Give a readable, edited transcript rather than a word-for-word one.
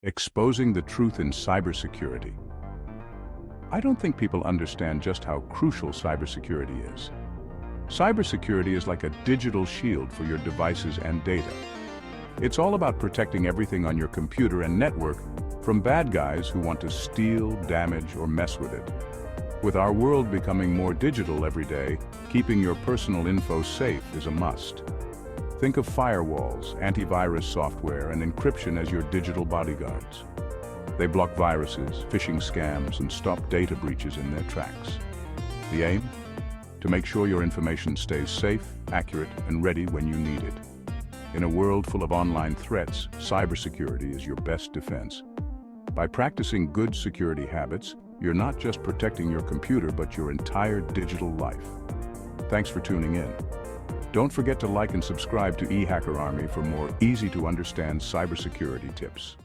Exposing the truth in cybersecurity. I don't think people understand just how crucial cybersecurity is. Cybersecurity is like a digital shield for your devices and data. It's all about protecting everything on your computer and network from bad guys who want to steal, damage, or mess with it. With our world becoming more digital every day, keeping your personal info safe is a must. Think of firewalls, antivirus software, and encryption as your digital bodyguards. They block viruses, phishing scams, and stop data breaches in their tracks. The aim? To make sure your information stays safe, accurate, and ready when you need it. In a world full of online threats, cybersecurity is your best defense. By practicing good security habits, you're not just protecting your computer, but your entire digital life. Thanks for tuning in. Don't forget to like and subscribe to EHackerArmy for more easy-to-understand cybersecurity tips.